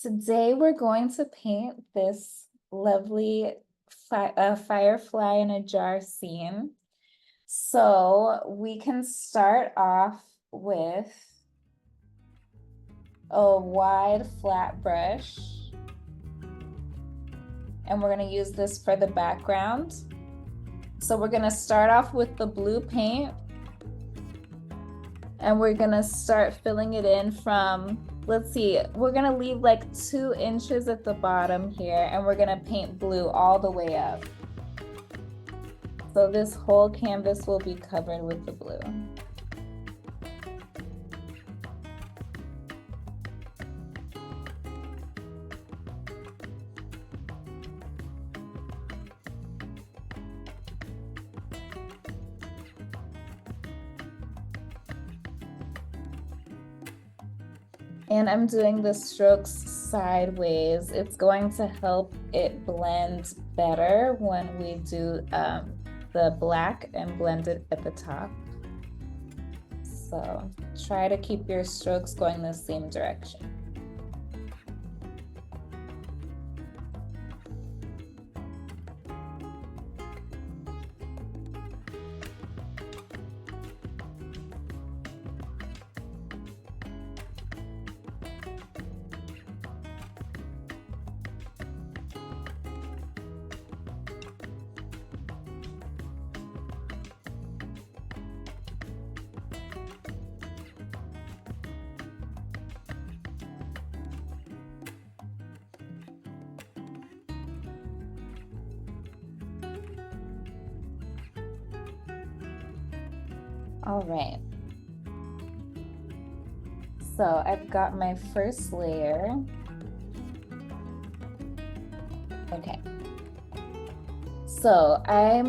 Today we're going to paint this lovely firefly in a jar scene. So we can start off with a wide flat brush. And we're going to use this for the background. So we're going to start off with the blue paint. And we're going to start filling it in from, let's see, we're going to leave like 2 inches at the bottom here, and we're going to paint blue all the way up. So this whole canvas will be covered with the blue. And I'm doing the strokes sideways. It's going to help it blend better when we do the black and blend it at the top. So try to keep your strokes going the same direction. All right. So I've got my first layer. Okay. So I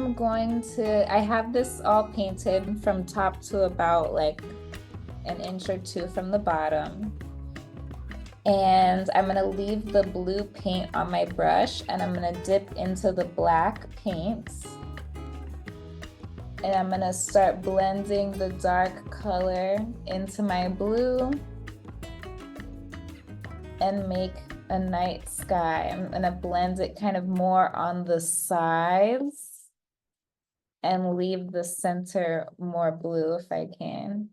have this all painted from top to about like 1 inch or 2 from the bottom. And I'm gonna leave the blue paint on my brush, and I'm gonna dip into the black paint. And I'm gonna start blending the dark color into my blue and make a night sky. I'm gonna blend it kind of more on the sides and leave the center more blue if I can.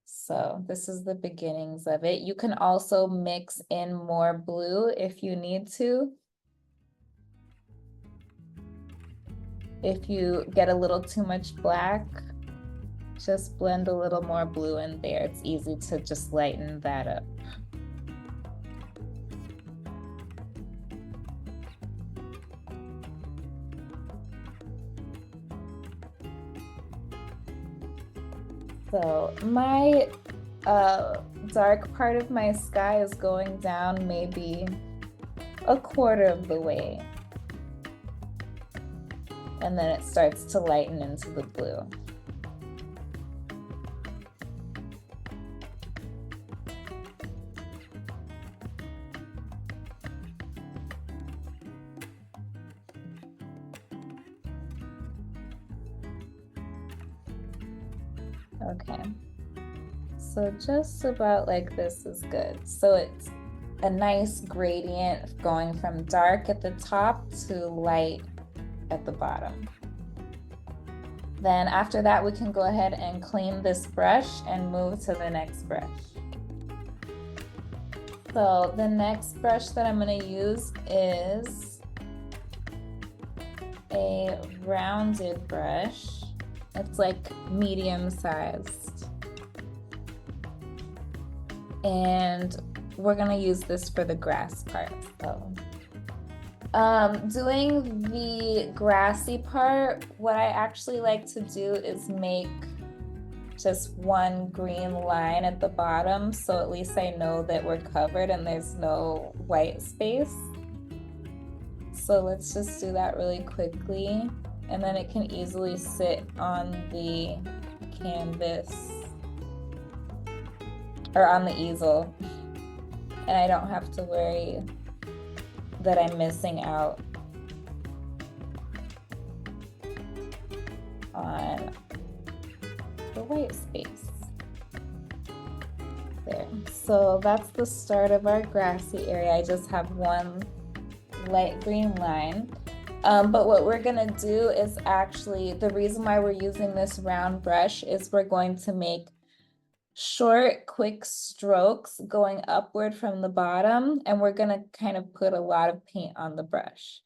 So this is the beginnings of it. You can also mix in more blue if you need to. If you get a little too much black, just blend a little more blue in there. It's easy to just lighten that up. So my dark part of my sky is going down maybe 1/4 of the way. And then it starts to lighten into the blue. Okay, so just about like this is good. So it's a nice gradient going from dark at the top to light at the bottom. Then after that, we can go ahead and clean this brush and move to the next brush. So the next brush that I'm going to use is a rounded brush. It's like medium sized. And we're going to use this for the grass part. So doing the grassy part, what I actually like to do is make just 1 green line at the bottom, so at least I know that we're covered and there's no white space. So let's just do that really quickly, and then it can easily sit on the canvas or on the easel, and I don't have to worry that I'm missing out on the white space. there. So that's the start of our grassy area. I just have one light green line. But what we're gonna do is actually, the reason why we're using this round brush is we're going to make short, quick strokes going upward from the bottom, and we're gonna kind of put a lot of paint on the brush.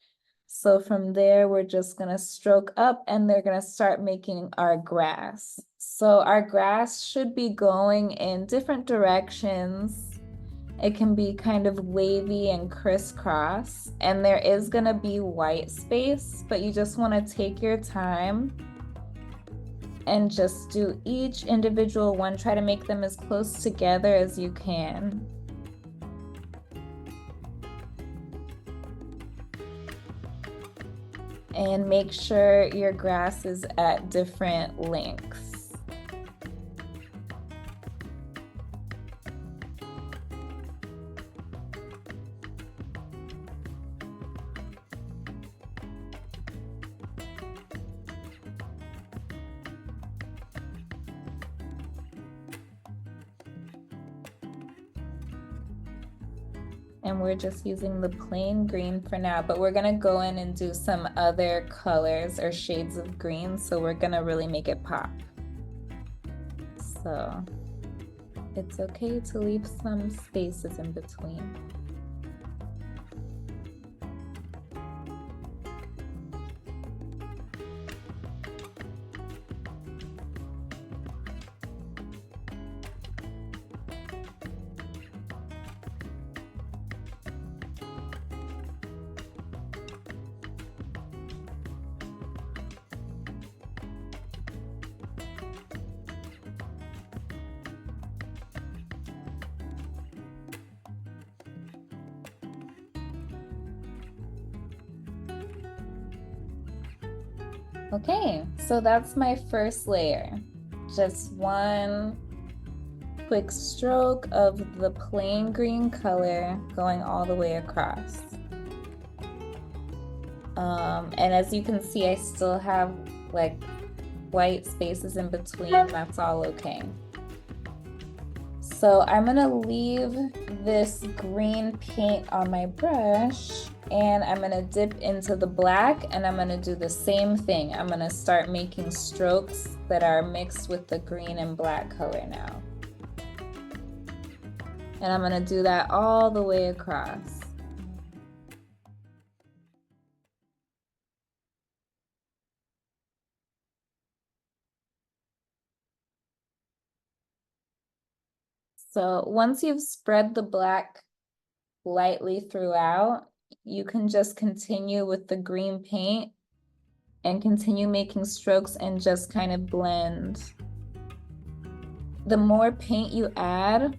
So from there, we're just gonna stroke up and they're gonna start making our grass. So our grass should be going in different directions. It can be kind of wavy and crisscross, and there is gonna be white space, but you just wanna take your time and just do each individual one. Try to make them as close together as you can. And make sure your grass is at different lengths. And we're just using the plain green for now, but we're gonna go in and do some other colors or shades of green, so we're gonna really make it pop. So it's okay to leave some spaces in between. Okay, so that's my first layer. Just one quick stroke of the plain green color going all the way across. And as you can see, I still have like white spaces in between. That's all okay. So I'm gonna leave this green paint on my brush, and I'm gonna dip into the black, and I'm gonna do the same thing. I'm gonna start making strokes that are mixed with the green and black color now. And I'm gonna do that all the way across. So once you've spread the black lightly throughout, you can just continue with the green paint and continue making strokes and just kind of blend. The more paint you add,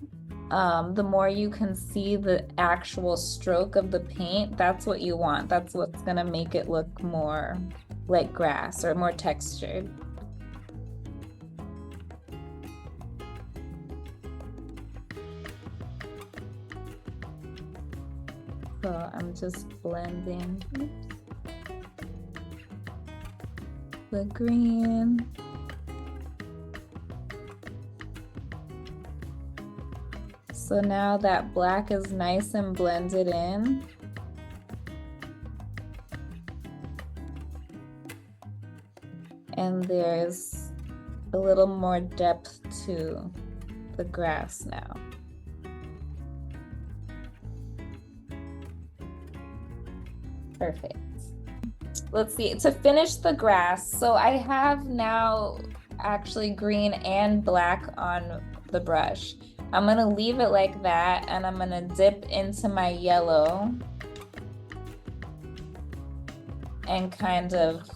the more you can see the actual stroke of the paint. That's what you want. That's what's gonna make it look more like grass or more textured. So I'm just blending the green. So now that black is nice and blended in. And there's a little more depth to the grass now. Perfect. Let's see, to finish the grass, so I have now actually green and black on the brush. I'm gonna leave it like that, and I'm gonna dip into my yellow and kind of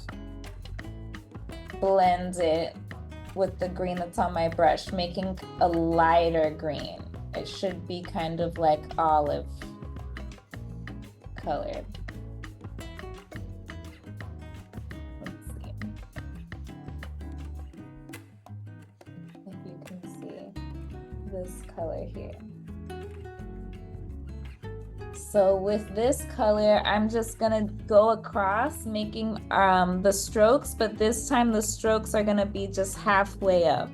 blend it with the green that's on my brush, making a lighter green. It should be kind of like olive colored. This color here. So with this color, I'm just gonna go across making the strokes, but this time the strokes are gonna be just halfway up.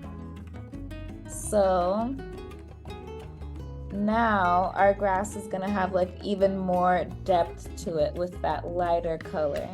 So now our grass is gonna have like even more depth to it with that lighter color.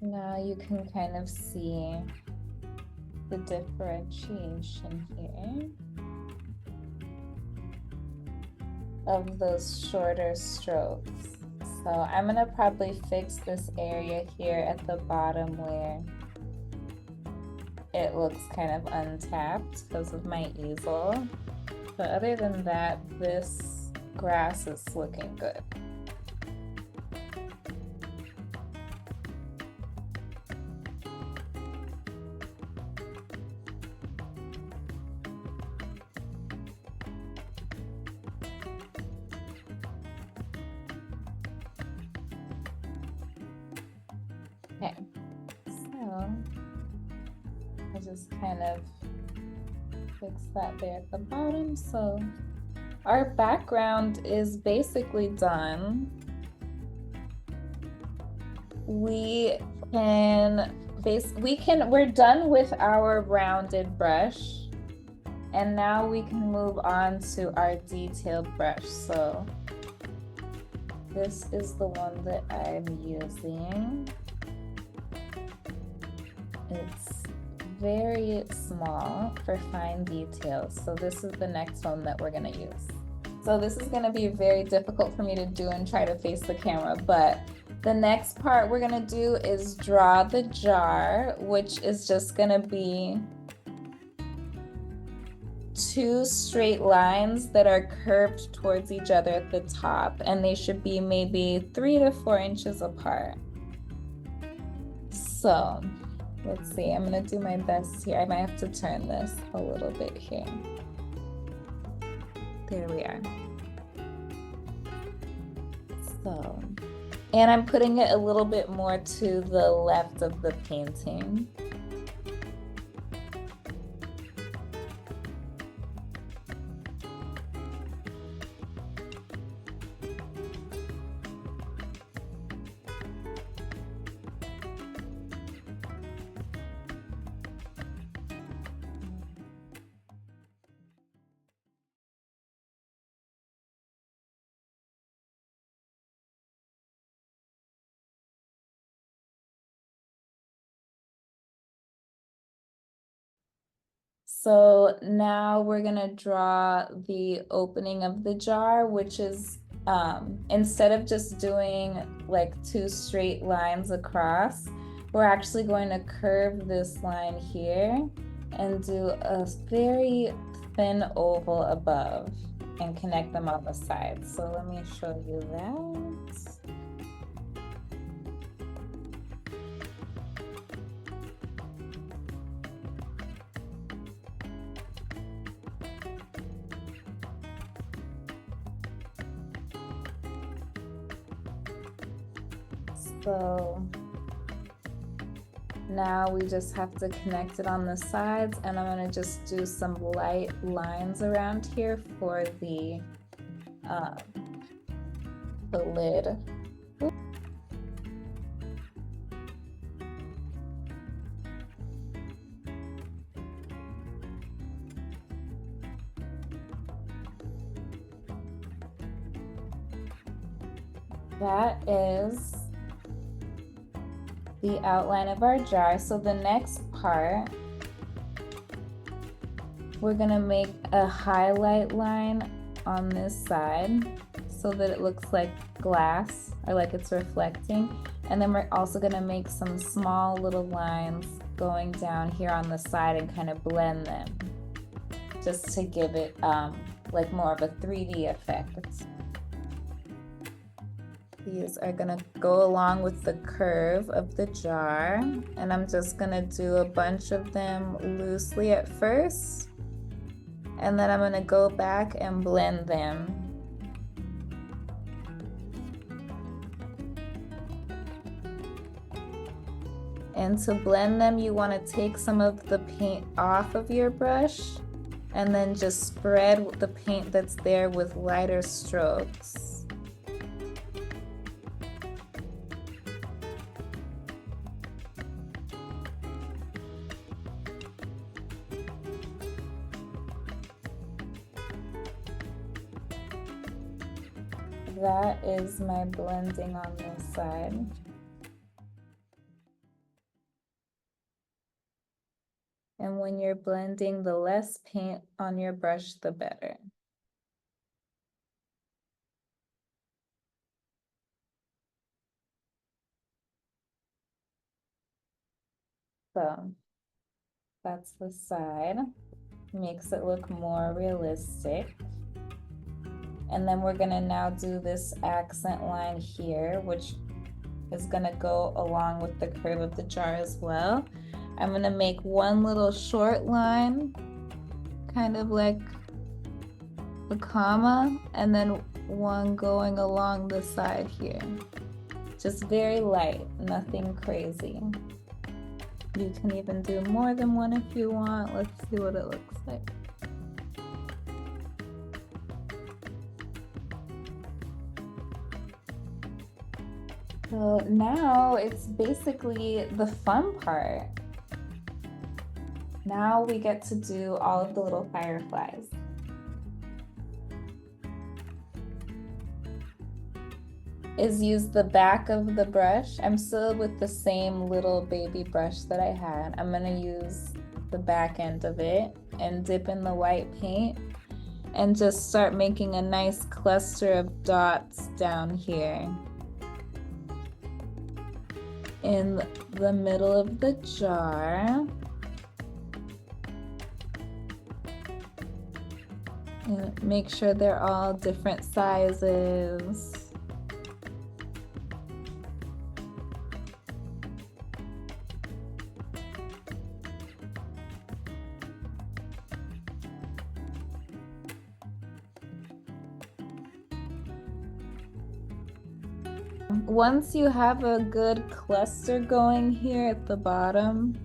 Now you can kind of see the differentiation here of those shorter strokes. So I'm gonna probably fix this area here at the bottom where it looks kind of untapped because of my easel. But other than that, this grass is looking good. Okay, so I just kind of fix that there at the bottom. So our background is basically done. We're done with our rounded brush, and now we can move on to our detailed brush. So this is the one that I'm using. It's very small for fine details. So this is the next one that we're gonna use. So this is gonna be very difficult for me to do and try to face the camera, but the next part we're gonna do is draw the jar, which is just gonna be 2 straight lines that are curved towards each other at the top, and they should be maybe 3 to 4 inches apart. So let's see, I'm gonna do my best here. I might have to turn this a little bit here. There we are. So, and I'm putting it a little bit more to the left of the painting. So now we're gonna draw the opening of the jar, which is instead of just doing like 2 straight lines across, we're actually going to curve this line here and do a very thin oval above and connect them on the sides. So let me show you that. So now we just have to connect it on the sides, and I'm gonna just do some light lines around here for the lid. That is the outline of our jar. So the next part, we're gonna make a highlight line on this side so that it looks like glass or like it's reflecting. And then we're also gonna make some small little lines going down here on the side and kind of blend them just to give it like more of a 3D effect. These are gonna go along with the curve of the jar, and I'm just gonna do a bunch of them loosely at first, and then I'm gonna go back and blend them. And to blend them, you want to take some of the paint off of your brush and then just spread the paint that's there with lighter strokes. That is my blending on this side. And when you're blending, the less paint on your brush, the better. So that's the side. Makes it look more realistic. And then we're gonna now do this accent line here, which is gonna go along with the curve of the jar as well. I'm gonna make one little short line, kind of like a comma, and then one going along the side here. Just very light, nothing crazy. You can even do more than one if you want. Let's see what it looks like. So now it's basically the fun part. Now we get to do all of the little fireflies. Is use the back of the brush. I'm still with the same little baby brush that I had. I'm gonna use the back end of it and dip in the white paint and just start making a nice cluster of dots down here in the middle of the jar. And make sure they're all different sizes. Once you have a good cluster going here at the bottom,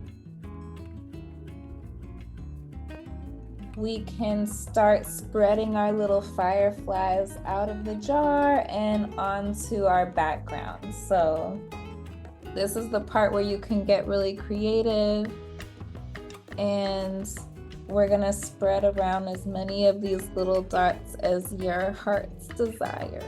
we can start spreading our little fireflies out of the jar and onto our background. So this is the part where you can get really creative, and we're gonna spread around as many of these little dots as your heart's desire.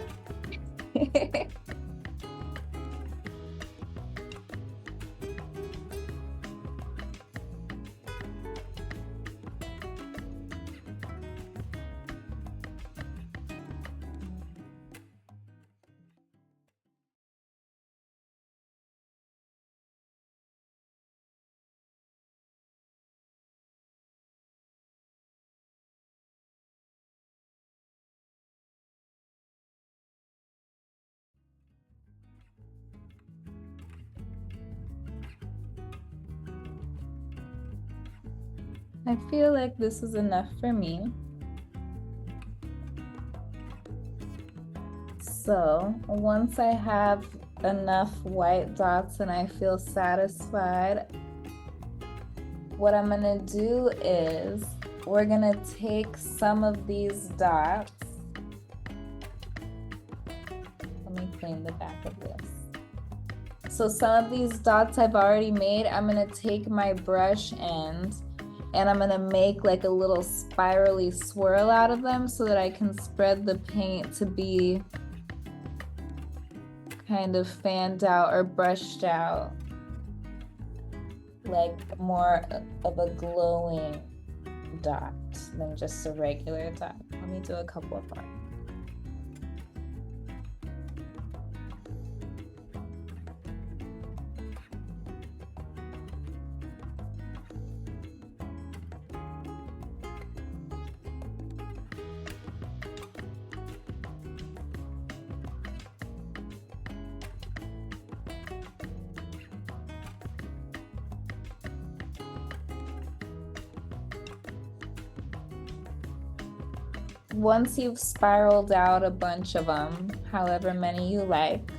I feel like this is enough for me. So once I have enough white dots and I feel satisfied, what I'm gonna do is we're gonna take some of these dots. Let me clean the back of this. So some of these dots I've already made, I'm gonna take my brush end and I'm gonna make like a little spirally swirl out of them so that I can spread the paint to be kind of fanned out or brushed out, like more of a glowing dot than just a regular dot. Let me do a couple of more. once you've spiraled out a bunch of them, however many you like,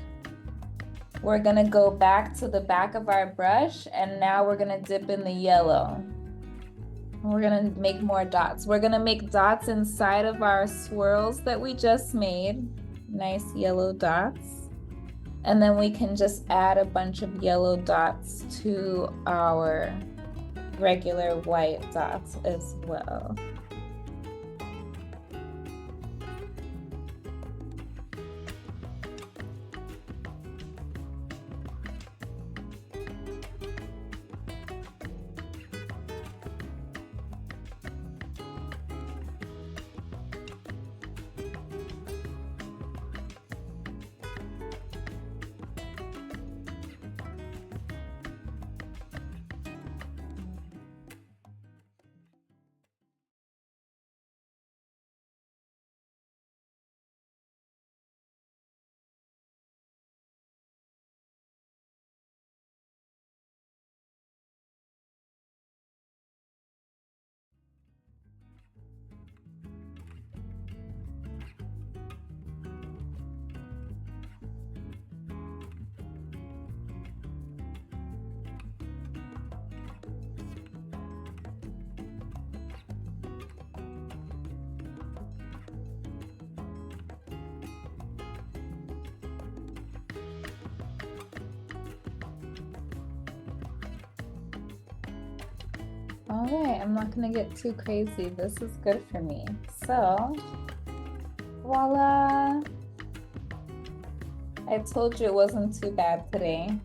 we're gonna go back to the back of our brush, and now we're gonna dip in the yellow. We're gonna make more dots. We're gonna make dots inside of our swirls that we just made. Nice yellow dots. And then we can just add a bunch of yellow dots to our regular white dots as well. All right, I'm not gonna get too crazy. This is good for me. So, voila. I told you it wasn't too bad today.